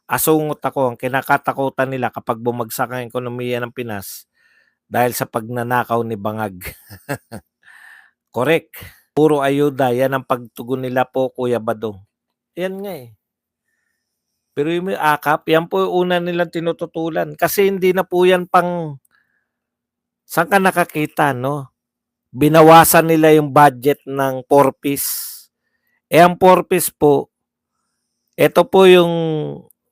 Asungot ako, ang kinakatakutan nila kapag bumagsak ang ekonomiya ng Pinas dahil sa pagnanakaw ni Bangag. Korek, puro ayuda, yan ang pagtugon nila po, Kuya Badong. Yan nga eh. Pero yung may akap, yan po yung una nilang tinututulan. Kasi hindi na po yan pang, saan ka nakakita, no? Binawasan nila yung budget ng 4-piece. Eh ang 4-piece po, ito po yung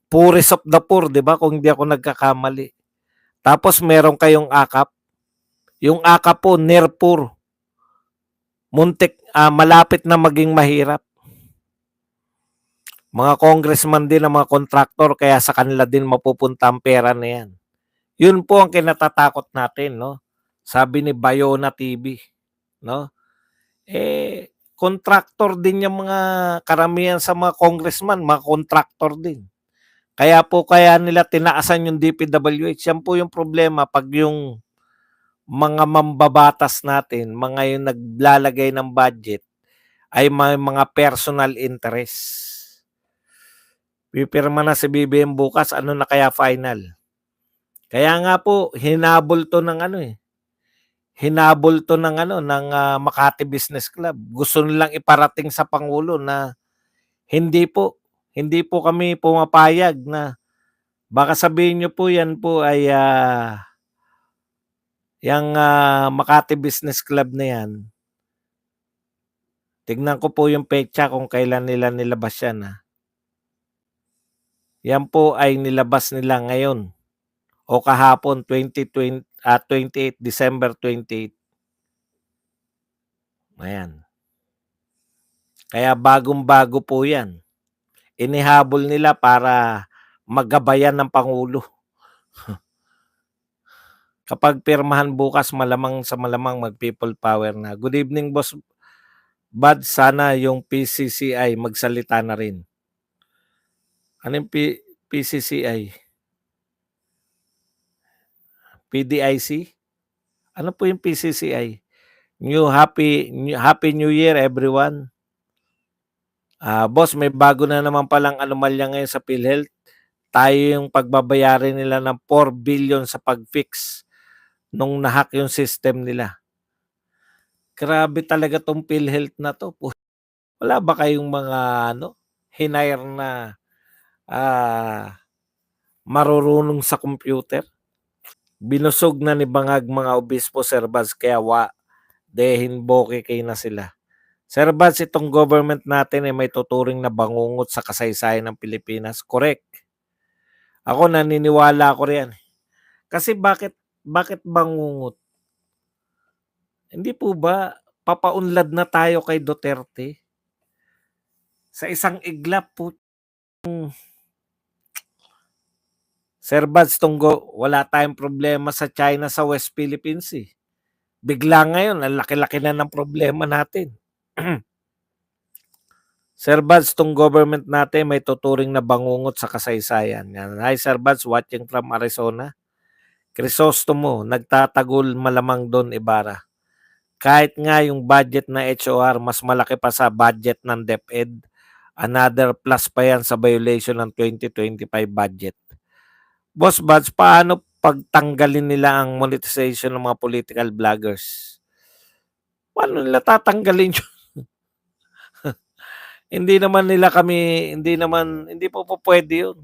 poorest of the poor, di ba? Kung hindi ako nagkakamali. Tapos meron kayong akap. Yung akap po, near poor. Muntik, malapit na maging mahirap. Mga congressman din ang mga kontraktor, kaya sa kanila din mapupunta ang pera na yan. Yun po ang kinatatakot natin, no? Sabi ni Bayona TV, no? Kontraktor din yung mga karamihan sa mga congressman, mga kontraktor din. Kaya nila tinaasan yung DPWH. Yan po yung problema pag yung mga mambabatas natin, mga yung naglalagay ng budget, ay may mga personal interest. Pipirma na si BBM bukas, ano na kaya final? Kaya nga po, hinabol to ng Makati Business Club. Gusto nilang iparating sa Pangulo na hindi po kami pumapayag na baka sabihin niyo po yan po ay yung Makati Business Club na yan. Tignan ko po yung petsa kung kailan nila nilabas yan. Yan po ay nilabas nila ngayon o kahapon 28 December 28. Ayan. Kaya bagong-bago po yan. Inihabol nila para magabayan ng Pangulo. Kapag pirmahan bukas, malamang sa malamang mag-people power na. Good evening, Boss Bad. Sana yung PCCI magsalita na rin. Ano yung PCCI? PDIC? Ano po yung PCCI? Happy New Year, everyone. Boss, may bago na naman palang anomalya ngayon sa PhilHealth. Tayo yung pagbabayarin nila ng 4 billion sa pag-fix nung nahack yung system nila. Grabe talaga tong PhilHealth na to. Wala ba kayong mga hinire na marurunong sa computer? Binusog na ni Bangag mga obispo, Sir Baz, kaya dehin boke kayo na sila. Sir Baz, itong government natin ay may tuturing na bangungot sa kasaysayan ng Pilipinas. Correct. Ako naniniwala ko riyan. Kasi bakit bangungot? Hindi po ba papaunlad na tayo kay Duterte? Sa isang iglap po. Sir Bads, wala tayong problema sa China sa West Philippines eh. Bigla ngayon, ang laki-laki na ng problema natin. Sir Bads, tong government natin may tuturing na bangungot sa kasaysayan. Yan. Hi Sir Bads, watching from Arizona. Crisostomo, nagtatagol malamang Don Ibarra. Kahit nga yung budget na HOR, mas malaki pa sa budget ng DepEd. Another plus pa yan sa violation ng 2025 budget. Boss Buds, paano pagtanggalin nila ang monetization ng mga political vloggers? Paano nila tatanggalin yun? Hindi po pwede yun.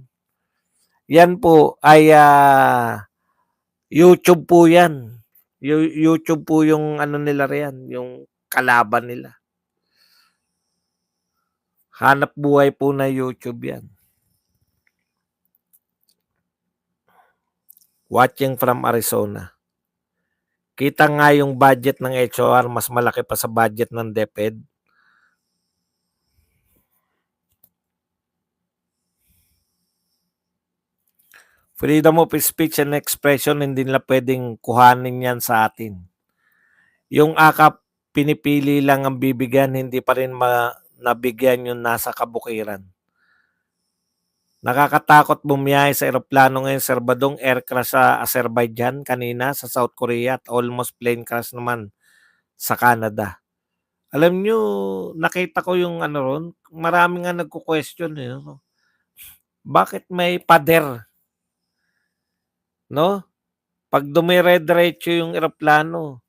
Yan po ay YouTube po yan. YouTube po yung nila riyan, yung kalaban nila. Hanap buhay po na YouTube yan. Watching from Arizona. Kita nga yung budget ng HOR, mas malaki pa sa budget ng DepEd. Freedom of speech and expression, hindi nila pwedeng kuhanin yan sa atin. Yung akap, pinipili lang ang bibigyan, hindi pa rin nabigyan yung nasa kabukiran. Nakakatakot bumiyahe sa eroplano ngayon, Sir Badong, air crash sa Azerbaijan kanina, sa South Korea, at almost plane crash naman sa Canada. Alam nyo, nakita ko yung ron, marami nga nagko-question. Bakit may pader, 'no? 'Pag dumire-diretso yung eroplano,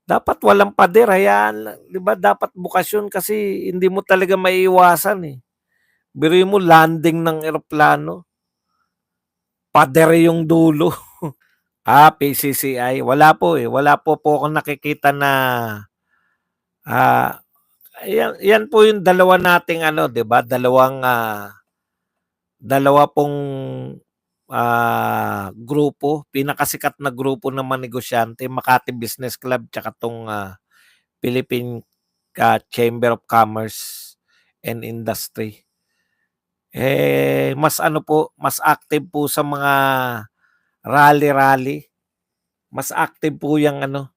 dapat walang pader, hayaan lang, 'di ba dapat bukas yun kasi hindi mo talaga maiiwasan, eh. Biruin mo landing ng eroplano, pader yung dulo. PCCI, wala po, eh, wala po akong nakikita na, ah, yan po yung dalawa nating ano, 'di ba, dalawa pong, grupo, pinakasikat na grupo ng mga negosyante, Makati Business Club tsaka 'tong, Philippine, Chamber of Commerce and Industry. Mas ano po, mas active po sa mga rally-rally, mas active po yang ano,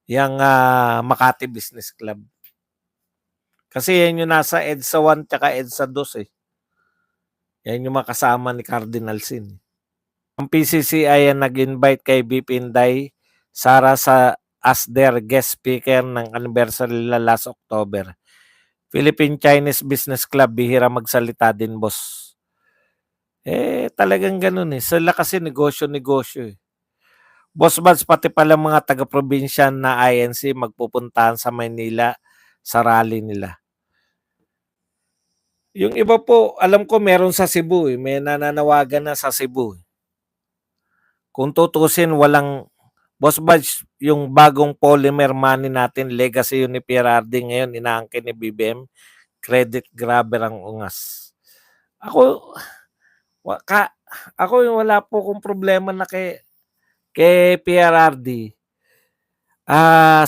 yang, Makati Business Club. Kasi yan yung nasa EDSA 1 tsaka EDSA 2, eh. Yan yung mga kasama ni Cardinal Sin. Ang PCCI ang nag-invite kay VP Inday Sara as their guest speaker ng anniversary nila last October. Philippine-Chinese Business Club, bihira magsalita din, boss. Talagang gano'n, eh. Sila kasi negosyo-negosyo, eh. Boss Mads, pati pala mga taga-probinsya na INC magpupuntahan sa Maynila sa rally nila. Yung iba po, alam ko meron sa Cebu, eh. May nananawagan na sa Cebu, eh. Kung tutusin, walang Boss Mads, yung bagong polymer money natin, legacy yun ni PRRD, ngayon inaangkin ni BBM, credit grabber ang ungas. Ako, ako yung wala po akong problema na kay PRRD.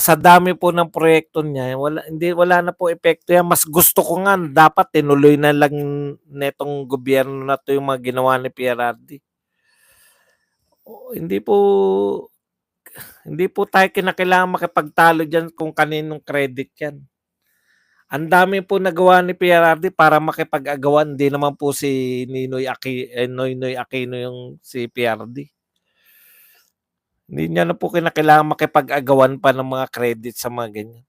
Sa dami po ng proyekto niya, wala na po epekto yan. Mas gusto ko nga dapat tinuloy na lang netong gobyerno na to yung mga ginawa ni PRRD. Hindi po tayo kinakailangan makipagtalo diyan kung kaninong credit yan. Ang dami po nagawa ni PRRD para makipag-agawan, hindi naman po si Noynoy Aquino yung si PRRD. Hindi niya na po kinakailangan makipag-agawan pa ng mga credit sa mga ganyan.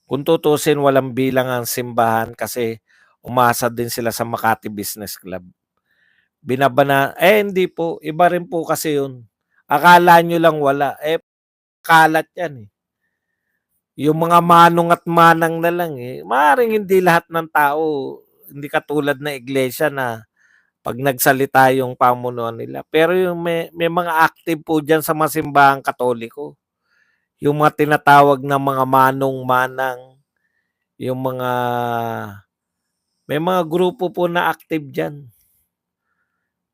Kung tutusin, walang bilang ang simbahan kasi umasa din sila sa Makati Business Club. Hindi po, iba rin po kasi yun. Akala nyo lang wala, kalat yan, eh. Yung mga manong at manang na lang, eh. Maaaring hindi lahat ng tao, hindi katulad na iglesia na pag nagsalita yung pamunuan nila. Pero yung may mga active po dyan sa mga simbahang Katoliko. Yung mga tinatawag na mga manong-manang, yung may mga grupo po na active dyan.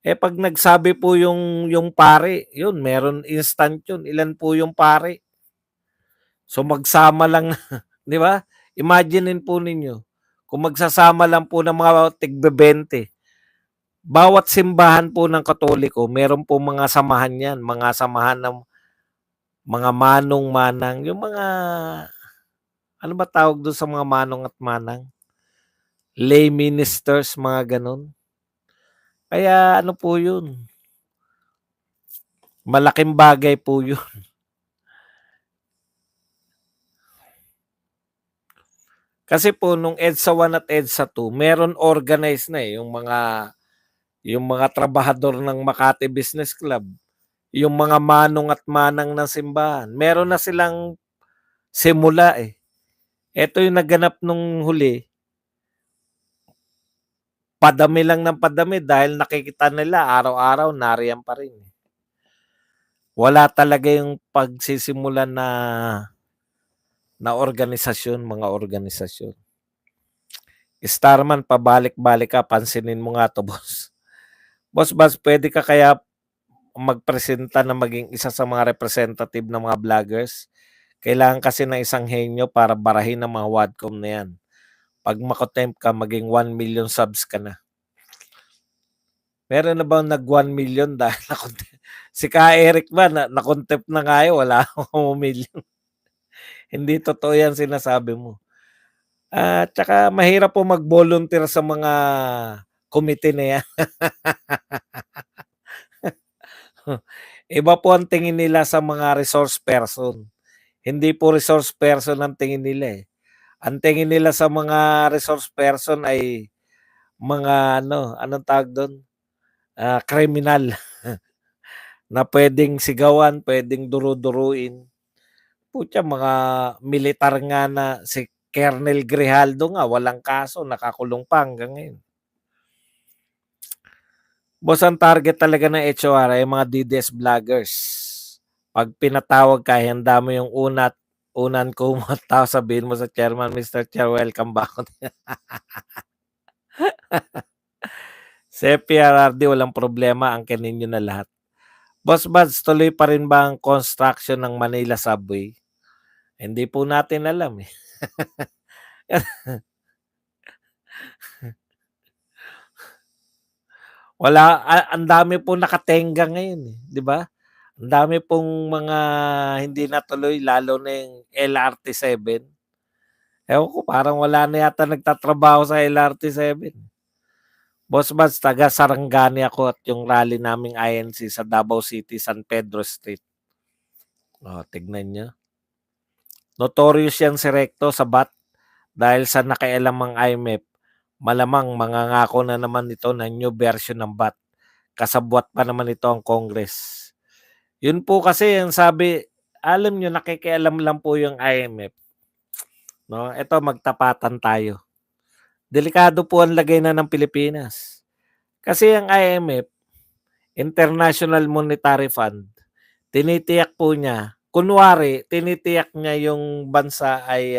Pag nagsabi po yung pare, yun, meron instant yun. Ilan po yung pare? So magsama lang, di ba? Imaginein po ninyo, kung magsasama lang po ng mga tigbe-20, bawat simbahan po ng Katoliko, meron po mga samahan yan, mga samahan ng mga manong-manang, yung mga, ano ba tawag doon sa mga manong at manang? Lay ministers, mga ganon. Kaya ano po yun? Malaking bagay po yun. Kasi po nung EDSA 1 at EDSA 2, meron organized na, eh, yung mga trabahador ng Makati Business Club, yung mga manong at manang ng simbahan. Meron na silang simula, eh. Ito yung naganap nung huli, padami lang ng padami dahil nakikita nila araw-araw nariyan pa rin. Wala talaga yung pagsisimulan na organisasyon, mga organisasyon. Starman, pabalik-balik ka, pansinin mo nga to, boss. Boss Bas, pwede ka kaya magpresenta na maging isa sa mga representative ng mga vloggers? Kailangan kasi ng isang henyo para barahin ang mga wadcom na yan. Pag makotempt ka, maging 1 million subs ka na. Meron na bang nag 1 million dahil si Ka Eric ba, na-contempt na nga yun, wala akong million. Hindi totoo yan sinasabi mo. Tsaka mahirap po mag-volunteer sa mga committee na yan. Iba po ang tingin nila sa mga resource person. Hindi po resource person ang tingin nila, eh. Ang tingin nila sa mga resource person ay mga ano, anong tawag dun, kriminal na puwedeng sigawan, puwedeng duru-duruin. Putya mga militar nga na si Colonel Grijaldo nga walang kaso, nakakulong pa hanggang ngayon. Boss, ang target talaga ng HOR ay mga DDS vloggers. 'Pag pinatawag ka, ihanda mo yung unan kumot tapos sabihin mo sa chairman, "Mr. Chair, welcome back." Sa FPRRD walang problema, angkinin niyo na lahat. Boss Mads, tuloy pa rin ba ang construction ng Manila Subway? Hindi po natin alam, eh. Ang dami pong nakatenga ngayon, eh, 'di ba? Ang dami pong mga hindi natuloy lalo na yung LRT-7. Ewan ko parang wala na yata nagtatrabaho sa LRT-7. Boss Mads, taga Sarangani ako at yung rally naming INC sa Davao City, San Pedro Street. Oh, tignan niyo. Notorious yan si Recto sa BAT dahil sa nakialamang IMF. Malamang mangangako na naman ito ng new version ng BAT. Kasabwat pa naman ito ang Congress. Yun po kasi yung sabi, alam nyo, nakikialam lang po yung IMF. No? Ito, magtapatan tayo. Delikado po ang lagay na ng Pilipinas. Kasi ang IMF, International Monetary Fund, tinitiyak po niya, kunwari, tinitiyak niya yung bansa ay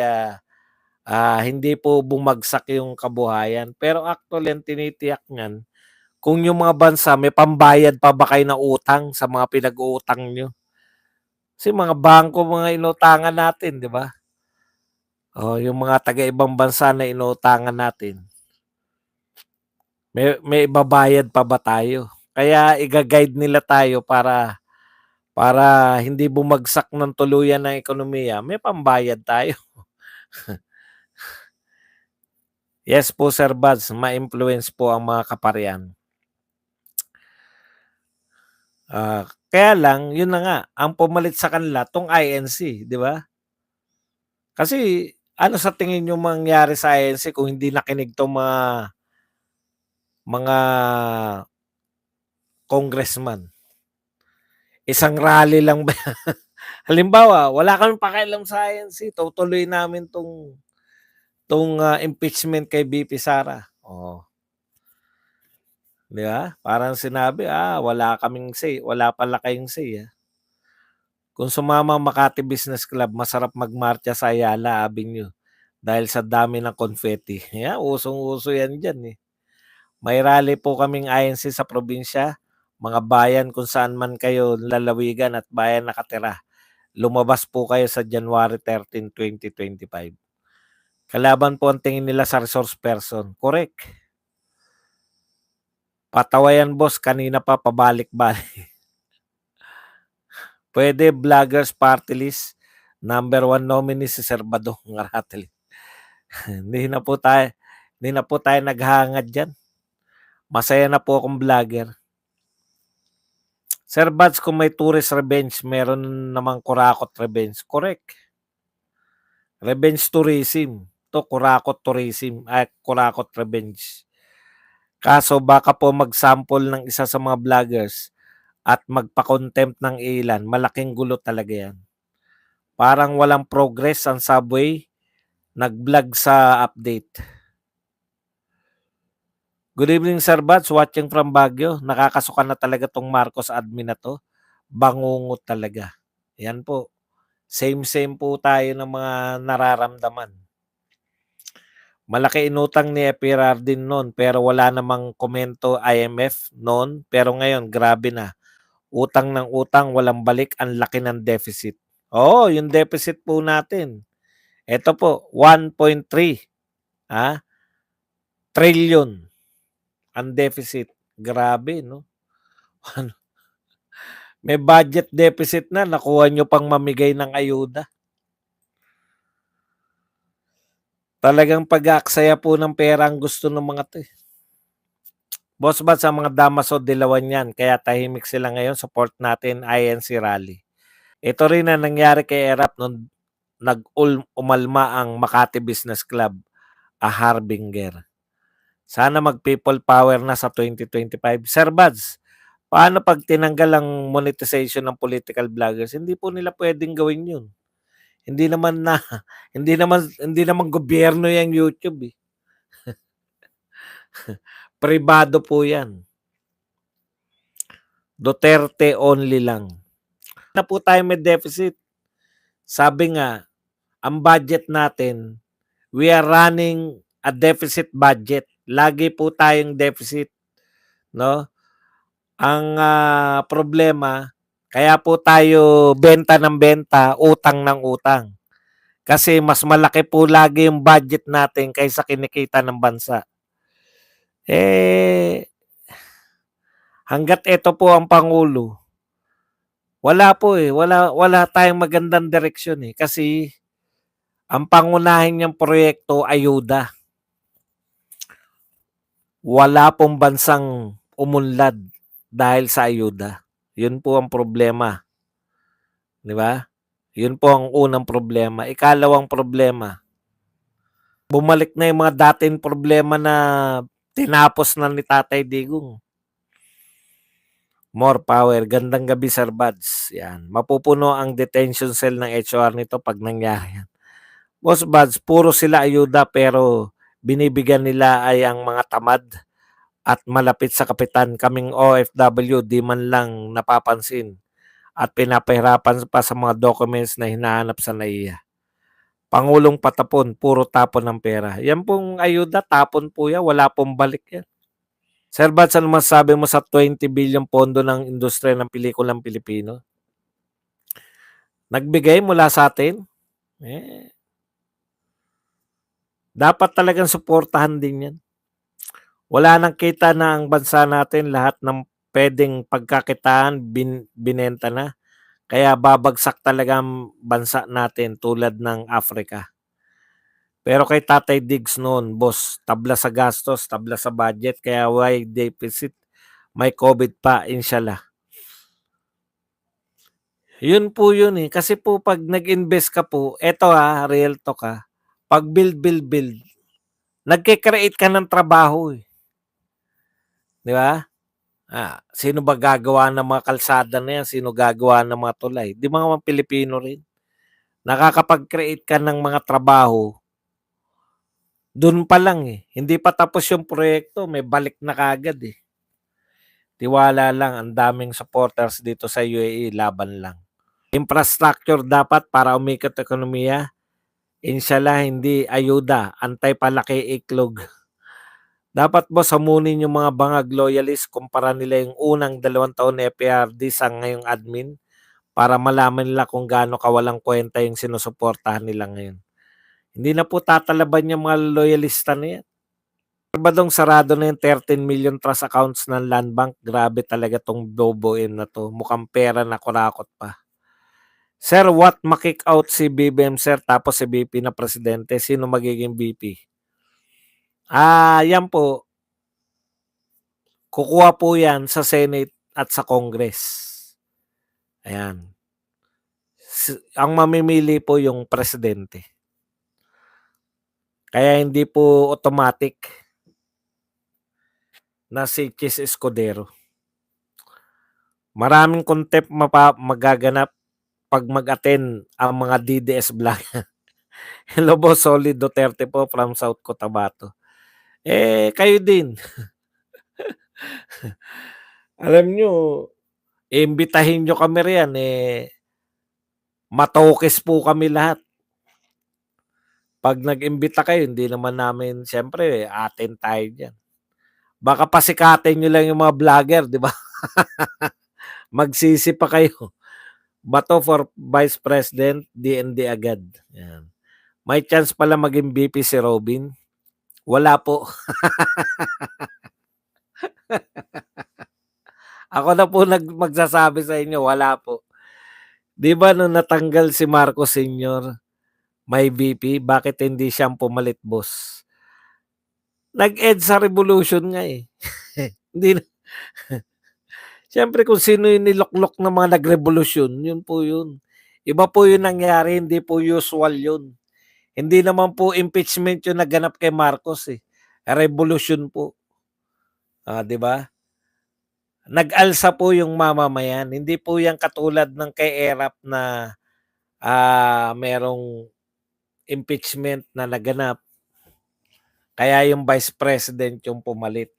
hindi po bumagsak yung kabuhayan. Pero actually, ang tinitiyak niyan, kung yung mga bansa may pambayad pa ba kayo na utang sa mga pinag-uutang nyo. Kasi mga bangko, mga inutangan natin, di ba? O, yung mga taga-ibang bansa na inutangan natin, may ibabayad pa ba tayo? Kaya i-guide nila tayo para hindi bumagsak ng tuluyan ng ekonomiya, may pambayad tayo. Yes po, Sir Buds, ma-influence po ang mga kaparian. Kaya lang, yun na nga, ang pumalit sa kanila, tong INC, di ba? Kasi, ano sa tingin nyo mangyari sa INC kung hindi nakinig tong mga congressman? Isang rally lang ba? Halimbawa, wala kaming pakialam sa INC, tutuloy namin tong impeachment kay BP Sara. Oh. Di ba? Parang sinabi, wala kaming say. Wala pala kayong say. Kung sumama ang Makati Business Club, masarap magmarcha sa Ayala Avenue dahil sa dami ng confetti. Yeah, usong-uso yan dyan eh. May rally po kaming INC sa probinsya, mga bayan kung saan man kayo lalawigan at bayan nakatira. Lumabas po kayo sa January 13, 2025. Kalaban po ang tingin nila sa resource person. Correct. Patawayan boss, kanina pa pabalik-balik. Pwede vloggers party list. Number 1 nominee si Sir Badong Aratili. hindi na po tayo naghahangad diyan. Masaya na po akong vlogger. Sir Buds, kung may tourist revenge, meron namang kurakot revenge. Correct. Revenge tourism. To kurakot tourism at kurakot revenge. Kaso baka po mag-sample ng isa sa mga vloggers at magpa-contempt ng ilan. Malaking gulo talaga yan. Parang walang progress ang Subway. Nag-vlog sa update. Good evening, Sir Buds. Watching from Baguio. Nakakasuka na talaga tong Marcos admin na to. Bangungot talaga. Yan po. Same po tayo ng mga nararamdaman. Malaki inutang ni FPR din noon pero wala namang komento IMF noon. Pero ngayon, grabe na. Utang ng utang, walang balik, ang laki ng deficit. Oo, yung deficit po natin. Ito po, 1.3 trillion ang deficit. Grabe, no? May budget deficit na, nakuha nyo pang mamigay ng ayuda. Talagang pag-aaksaya po ng pera ang gusto ng mga to. Boss ba sa mga Damaso Dilawan yan, kaya tahimik sila ngayon, support natin INC rally. Ito rin ang nangyari kay Erap nung nag-umalma ang Makati Business Club, a harbinger. Sana mag-people power na sa 2025. Sir Bads, paano 'pag tinanggal ang monetization ng political vloggers? Hindi po nila puwedeng gawin 'yun. Hindi naman na hindi naman gobyerno 'yang YouTube, eh. Pribado po 'yan. Duterte only lang. Na po tayo may deficit. Sabi nga, ang budget natin, we are running a deficit budget. Lagi po tayong deficit, no? Ang problema, kaya po tayo benta ng benta, utang ng utang. Kasi mas malaki po lagi yung budget natin kaysa kinikita ng bansa. Eh, hangga't ito po ang Pangulo, wala po eh. Wala tayong magandang direksyon eh. Kasi ang pangunahin niyang proyekto, ayuda. Wala pong bansang umunlad dahil sa ayuda. Yun po ang problema. Di ba? Yun po ang unang problema. Ikalawang problema, bumalik na yung mga dating problema na tinapos na ni Tatay Digong. More power. Gandang gabi, Sir Bads. Yan. Mapupuno ang detention cell ng HR nito pag nangyari yan. Boss Bads, puro sila ayuda pero binibigyan nila ay ang mga tamad at malapit sa kapitan. Kaming OFW, di man lang napapansin at pinapahirapan pa sa mga documents na hinahanap sa NAIA. Pangulong patapon, puro tapon ng pera. Yan pong ayuda, tapon po yan. Wala pong balik yan. Sir Bats, ano masasabi mo sa 20 billion pondo ng industriya ng pelikulang Pilipino? Nagbigay mula sa atin? Dapat talagang suportahan din yan. Wala nang kita na ang bansa natin, lahat ng pwedeng pagkakitaan, binenta na. Kaya babagsak talaga ang bansa natin tulad ng Africa. Pero kay Tatay Diggs noon, boss, tabla sa gastos, tabla sa budget, kaya why deficit? May COVID pa, inshallah. Yun po yun eh. Kasi po pag nag-invest ka po, eto real talk pag build, nagke-create ka ng trabaho eh. Di ba? Sino ba gagawa ng mga kalsada na yan? Sino gagawa ng mga tulay? Di mga Pilipino rin. Nakakapag-create ka ng mga trabaho, doon pa lang eh. Hindi pa tapos yung proyekto, may balik na kagad eh. Tiwala lang, ang daming supporters dito sa UAE, laban lang. Infrastructure dapat para umikot ekonomiya. Inshallah, hindi ayuda, antay palaki iklog. Dapat boss, hamunin yung mga bangag loyalist, kumpara nila yung unang 2 taon na FARD sa ngayong admin para malaman nila kung gaano kawalang kwenta yung sinusuportahan nila ngayon. Hindi na po tatalaban yung mga loyalista na yan. Badong sarado na yung 13 million trust accounts ng Land Bank. Grabe talaga tong boboin na to. Mukhang pera na kurakot pa. Sir, what makick out si BBM, sir, tapos si VP na presidente? Sino magiging VP? Yan po. Kukuha po yan sa Senate at sa Congress. Ayan. Ang mamimili po yung presidente. Kaya hindi po automatic na si Chis Escudero. Maraming contempt magaganap pag mag-attend ang mga DDS vlog. Hello po, Solid Duterte po from South Cotabato. Kayo din. Alam nyo, imbitahin nyo kami riyan, matokes po kami lahat. Pag nag-imbita kayo, hindi naman namin, siyempre, atin tayo dyan. Baka pasikatin nyo lang yung mga vlogger, di ba? Magsisi pa kayo. Bato for Vice President, DND agad. Yan. May chance pala maging VP si Robin. Wala po. Ako na po magsasabi sa inyo, wala po. Di ba nung natanggal si Marcos Sr., may VP, bakit hindi siyang pumalit, boss? Nag-EDSA revolution nga eh. Hindi na. Siyempre kung sino yung niloklok ng mga nagrevolusyon, yun po yun. Iba po yung nangyari, hindi po usual yun. Hindi naman po impeachment yung naganap kay Marcos eh. revolusyon po. 'Di ba? Nag-alsa po yung mamamayan. Hindi po yan katulad ng kay Erap na merong impeachment na naganap. Kaya yung Vice President yung pumalit.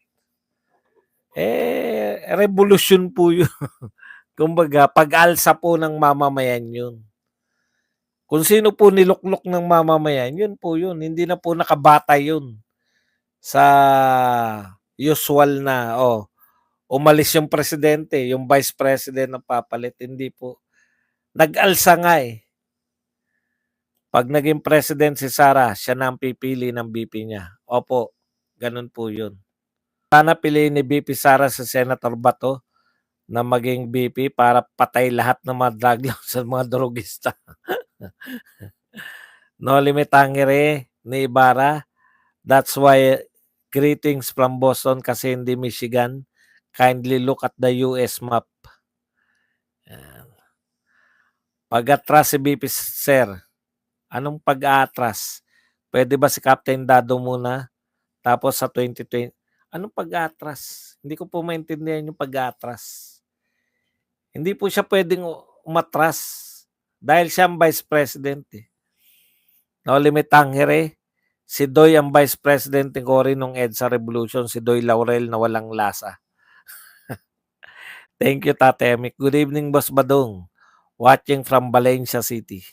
Revolusyon po yun. Kumbaga, pag-alsa po ng mamamayan yun. Kung sino po niluklok ng mamamayan, yun po yun. Hindi na po nakabatay yun sa usual na, umalis yung presidente, yung vice president ang papalit. Hindi po. Nag-alsa nga eh. Pag naging president si Sara, siya na ang pipili ng VP niya. Opo, ganun po yun. Sana piliin ni VP Sara sa Senator Bato na maging VP para patay lahat ng mga drug lords sa mga drogista. No limit tangere ni Ibarra. That's why greetings from Boston kasi hindi Michigan. Kindly look at the US map. Yan. Pag-atras si VP Sir. Anong pag-aatras? Pwede ba si Captain Dado muna? Tapos sa 2020, anong pag-aatras? Hindi ko po maintindihan yung pag-aatras. Hindi po siya pwedeng umatras dahil siya ang Vice President. No limit tangere. Si Doy ang Vice President ni Cory nung EDSA Revolution. Si Doy Laurel na walang lasa. Thank you, Tate Emik. Good evening, Boss Badong. Watching from Valencia City.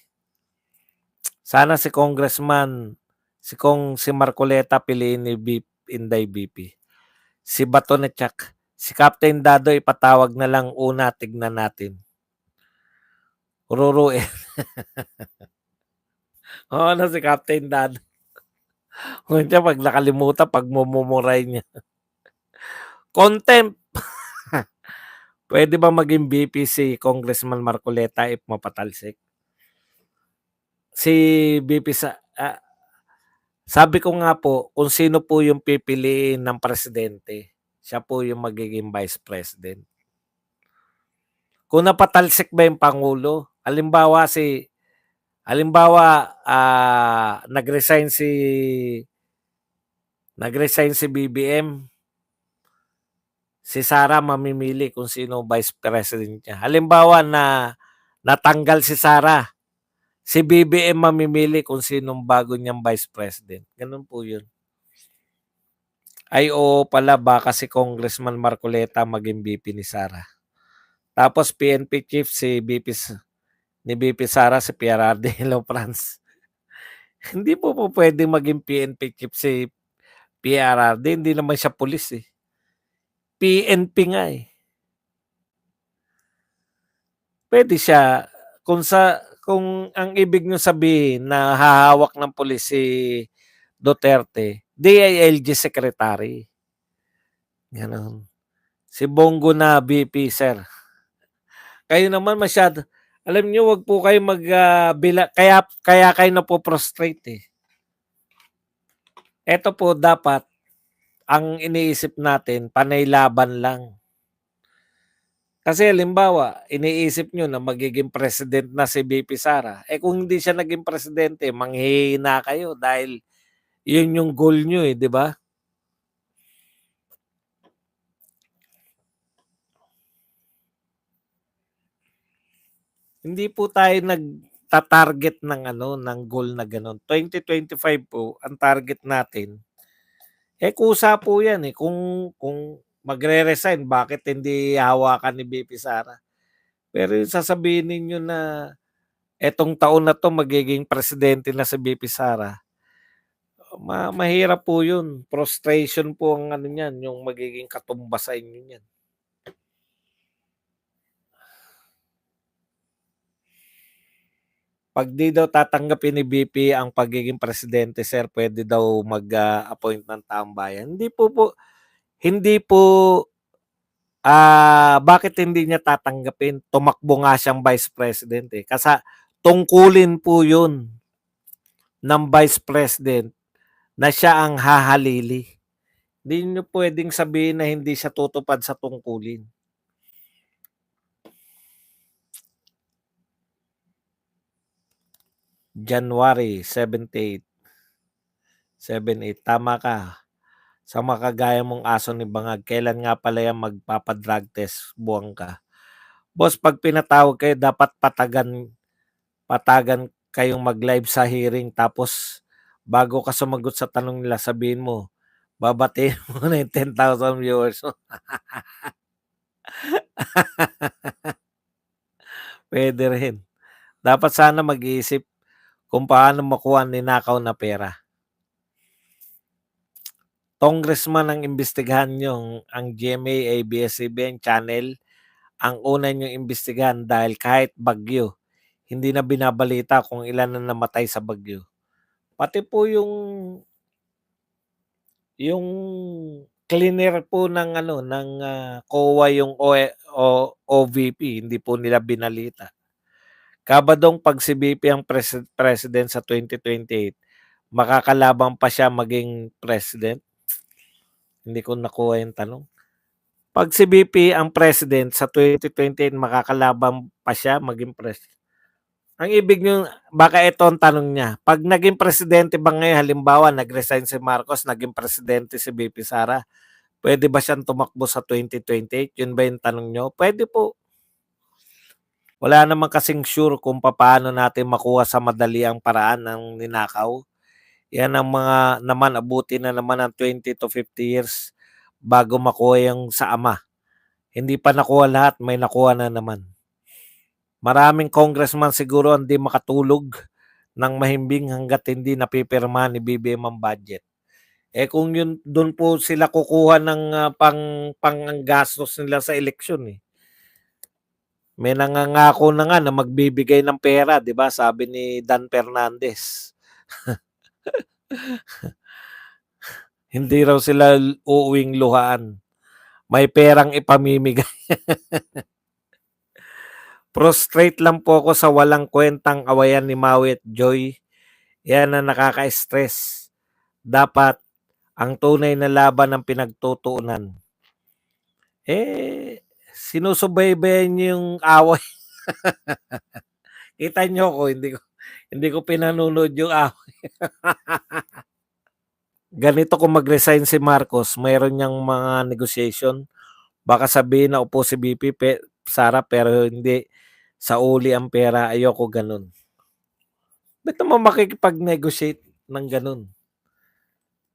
Sana si Congressman, si Marcoleta piliin ni Inday BP. Si Bato na Chak. Si Captain Dado ipatawag na lang una, tignan natin. Ruro eh. Oo na si Captain Dado. Kung siya pag nakalimutan, pag mumumuray niya. Contempt. Pwede ba maging VP si Congressman Marcoleta if mapatalsik? Si VP sabi ko nga po, kung sino po yung pipiliin ng presidente, siya po yung magiging vice president. Kung napatalsik ba yung Pangulo, halimbawa nag-resign si BBM, si Sara mamimili kung sino vice president niya. Halimbawa na natanggal si Sara, si BBM mamimili kung sinong bago niyang vice president. Ganun po yun. Ay oo pala, baka si Congressman Marcoleta maging VP ni Sara. Tapos PNP chief ni VP Sara si PRRD. Hello, Franz. Hindi po pwedeng maging PNP chief si PRRD. Hindi naman siya pulis eh. PNP nga eh. Pwede siya kung ang ibig nyo sabihin na hahawak ng pulis si Duterte, DILG secretary. Ganon. Si Bongo na VP, sir. Kayo naman masyado. Alam niyo, wag po kayo kaya kayo na po prostrate eh. Ito po dapat ang iniisip natin, panay laban lang. Kasi halimbawa, iniisip nyo na magiging president na si VP Sara. Kung hindi siya naging presidente, manghihina kayo dahil yun yung goal nyo di ba? Hindi po tayo nagta-target ng goal na ganun. 2025 po, ang target natin. Kusa po yan kung magre-resign, bakit hindi hawakan ni VP Sara? Pero yung sasabihin ninyo na etong taon na to magiging presidente na si VP Sara, mahirap po yun. Frustration po ang niyan, yung magiging katumbas sa inyo niyan. Pag di daw tatanggapin ni VP ang pagiging presidente, sir, pwede daw mag-appoint ng taong bayan. Hindi po, bakit hindi niya tatanggapin? Tumakbo nga siyang vice president eh. Kasi tungkulin po yun ng vice president na siya ang hahalili. Hindi niyo pwedeng sabihin na hindi siya tutupad sa tungkulin. January 78. 78. Tama ka. sa mga kagaya mong aso ni Bangag, kailan nga pala yan magpapa-drug test, buwang ka. Boss, 'pag pinatawag kayo dapat patagan kayong mag-live sa hearing tapos bago ka sumagot sa tanong nila sabihin mo, babatiin mo na yung 10,000 viewers mo. Puwede rin. Dapat sana mag-iisip kung paano makuha ang ninakaw na pera. Congressman ang imbestigahan niyong ang GMA, ABS-CBN channel ang una niyong imbestigahan dahil kahit bagyo, hindi na binabalita kung ilan ang namatay sa bagyo. Pati po yung cleaner po ng COA yung OVP, hindi po nila binalita. Kabadong 'pag si VP ang president sa 2028, makakalaban pa siya maging president? Hindi ko nakuha yung tanong. 'Pag si VP ang president sa 2028, makakalaban pa siya maging president? Ang ibig niyong baka ito ang tanong niya, 'pag naging presidente ba ngayon, halimbawa nag-resign si Marcos, naging presidente si VP Sara, puwede ba siyang tumakbo sa 2028? Yun ba yung tanong niyo? Puwede po. Wala naman kasing sure kung papaano natin makuha sa madali ang paraan ng ninakaw. Yan ang mga naman abutin na naman ng 20 to 50 years bago makuha yung sa ama. Hindi pa nakuha lahat, may nakuha na naman. Maraming congressman siguro hindi makatulog ng mahimbing hangga't hindi napipirmahan ni BBM ang budget. Eh kung yun doon po sila kukuha ng panggastos nila sa eleksyon eh. May nangangako na nga na magbibigay ng pera, 'di ba? Sabi ni Dan Fernandez. Hindi raw sila uuwing luhaan. May perang ipamimigay. Prostrate lang po ako sa walang kwentang awayan ni Maui at Joy. Yan ang nakaka-stress. Dapat ang tunay na laban ng pinagtutuunan. Sinusubaybayan niyo yung away. Kita niyo ko, hindi ko pinanonood yung away. Ganito kung mag-resign si Marcos, mayroon niyang mga negotiation. Baka sabihin na upo si BP Sara pero hindi sa uli ang pera, ayoko ganun. Ba't naman makikipag-negotiate ng ganun?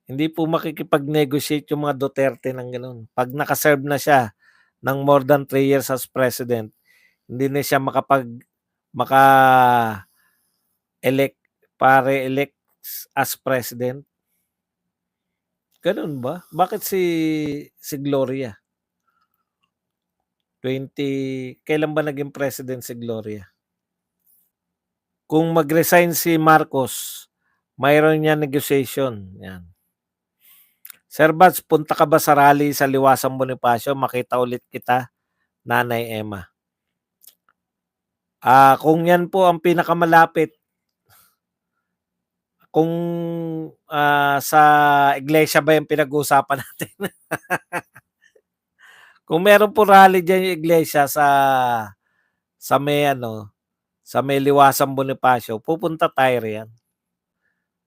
Hindi po makikipag-negotiate yung mga Duterte ng ganun. Pag nakaserve na siya ng more than 3 years as president, hindi na siya maka-elect, pare-elect as president. Ganun ba? Bakit si Gloria? Kailan ba naging president si Gloria? Kung mag-resign si Marcos, mayroon niya negotiation. Yan. Sir Bats, punta ka ba sa rally sa Liwasang Bonifacio? Makita ulit kita, Nanay Emma. Kung yan po ang pinakamalapit, kung sa iglesia ba yung pinag-uusapan natin? Kung meron po rally dyan yung iglesia sa may Liwasang Bonifacio, pupunta tayo riyan.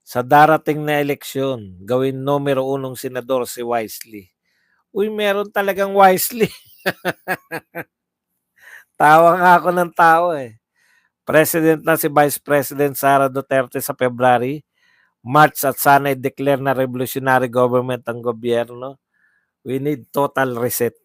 Sa darating na eleksyon, gawin numero 1 senador si Wisely. Uy, meron talagang Wisely. Tawa nga ako ng tao eh. President na si Vice President Sara Duterte sa February, March at sana i-declare na revolutionary government ang gobyerno. We need total reset.